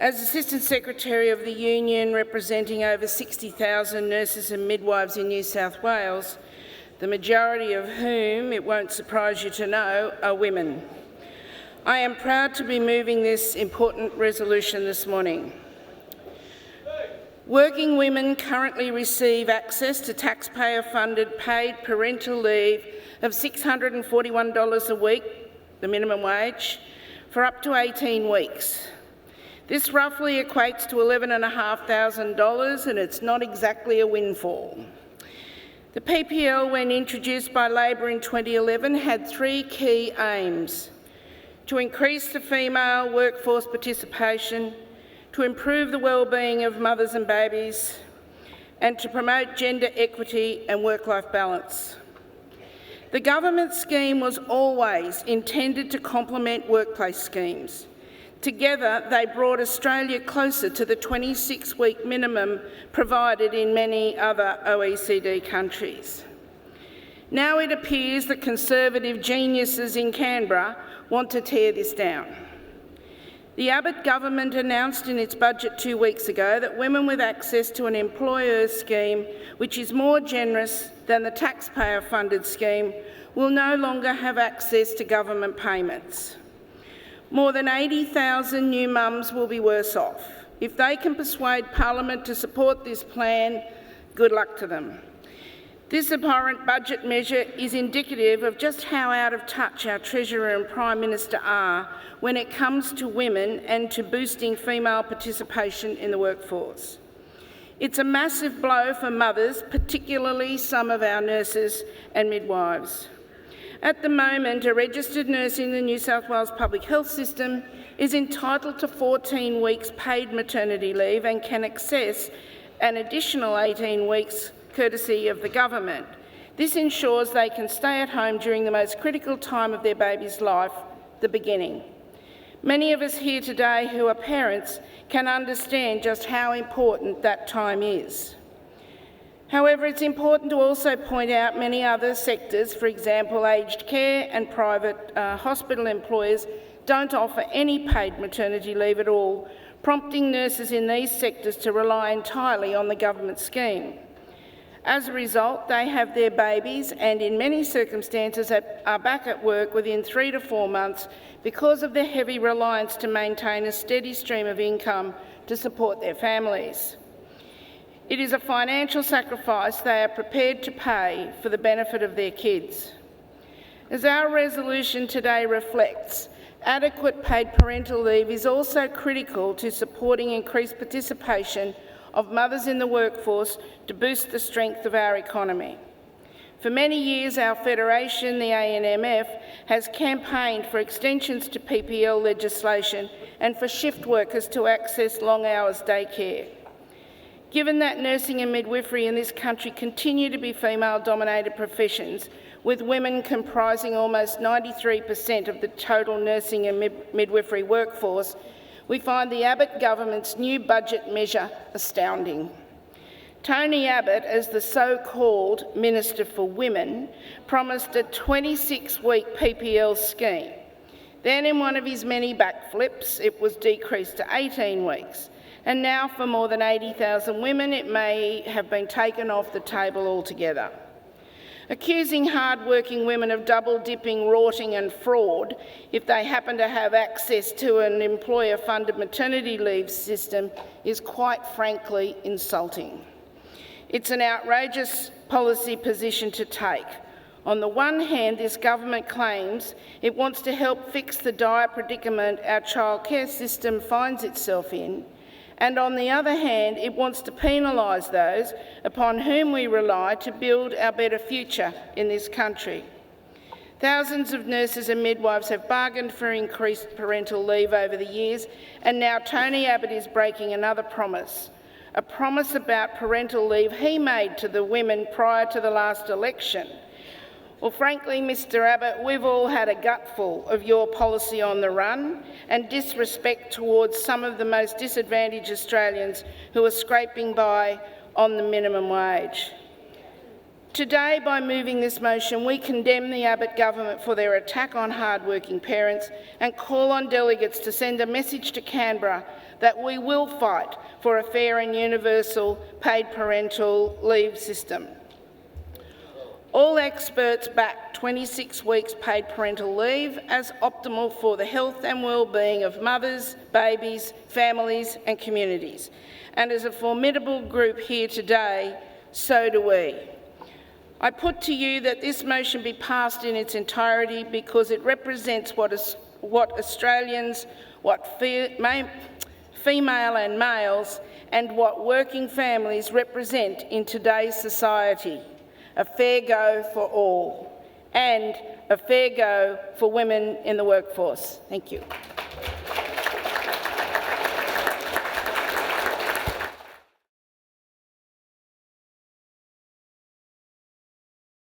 As Assistant Secretary of the Union representing over 60,000 nurses and midwives in New South Wales, the majority of whom, it won't surprise you to know, are women, I am proud to be moving this important resolution this morning. Working women currently receive access to taxpayer-funded paid parental leave of $641 a week, the minimum wage, for up to 18 weeks. This roughly equates to $11,500, and it's not exactly a windfall. The PPL, when introduced by Labor in 2011, had three key aims: to increase the female workforce participation, to improve the well-being of mothers and babies, and to promote gender equity and work-life balance. The government scheme was always intended to complement workplace schemes. Together, they brought Australia closer to the 26-week minimum provided in many other OECD countries. Now it appears that Conservative geniuses in Canberra want to tear this down. The Abbott government announced in its budget 2 weeks ago that women with access to an employer scheme, which is more generous than the taxpayer-funded scheme, will no longer have access to government payments. More than 80,000 new mums will be worse off. If they can persuade Parliament to support this plan, good luck to them. This abhorrent budget measure is indicative of just how out of touch our Treasurer and Prime Minister are when it comes to women and to boosting female participation in the workforce. It's a massive blow for mothers, particularly some of our nurses and midwives. At the moment, a registered nurse in the New South Wales public health system is entitled to 14 weeks paid maternity leave and can access an additional 18 weeks courtesy of the government. This ensures they can stay at home during the most critical time of their baby's life, the beginning. Many of us here today who are parents can understand just how important that time is. However, it's important to also point out many other sectors, for example, aged care and private hospital employers, don't offer any paid maternity leave at all, prompting nurses in these sectors to rely entirely on the government scheme. As a result, they have their babies and in many circumstances are back at work within 3 to 4 months because of their heavy reliance to maintain a steady stream of income to support their families. It is a financial sacrifice they are prepared to pay for the benefit of their kids. As our resolution today reflects, adequate paid parental leave is also critical to supporting increased participation of mothers in the workforce to boost the strength of our economy. For many years, our federation, the ANMF, has campaigned for extensions to PPL legislation and for shift workers to access long hours daycare. Given that nursing and midwifery in this country continue to be female-dominated professions, with women comprising almost 93% of the total nursing and midwifery workforce, we find the Abbott government's new budget measure astounding. Tony Abbott, as the so-called Minister for Women, promised a 26-week PPL scheme. Then, in one of his many backflips, it was decreased to 18 weeks. And now, for more than 80,000 women, it may have been taken off the table altogether. Accusing hard-working women of double-dipping, rorting and fraud if they happen to have access to an employer-funded maternity leave system is quite frankly insulting. It's an outrageous policy position to take. On the one hand, this government claims it wants to help fix the dire predicament our childcare system finds itself in, and on the other hand, it wants to penalise those upon whom we rely to build our better future in this country. Thousands of nurses and midwives have bargained for increased parental leave over the years, and now Tony Abbott is breaking another promise, a promise about parental leave he made to the women prior to the last election. Well, frankly, Mr Abbott, we've all had a gutful of your policy on the run and disrespect towards some of the most disadvantaged Australians who are scraping by on the minimum wage. Today, by moving this motion, we condemn the Abbott government for their attack on hard-working parents and call on delegates to send a message to Canberra that we will fight for a fair and universal paid parental leave system. All experts back 26 weeks paid parental leave as optimal for the health and well-being of mothers, babies, families and communities. And as a formidable group here today, so do we. I put to you that this motion be passed in its entirety because it represents what Australians, what female and males, and what working families represent in today's society. A fair go for all, and a fair go for women in the workforce. Thank you.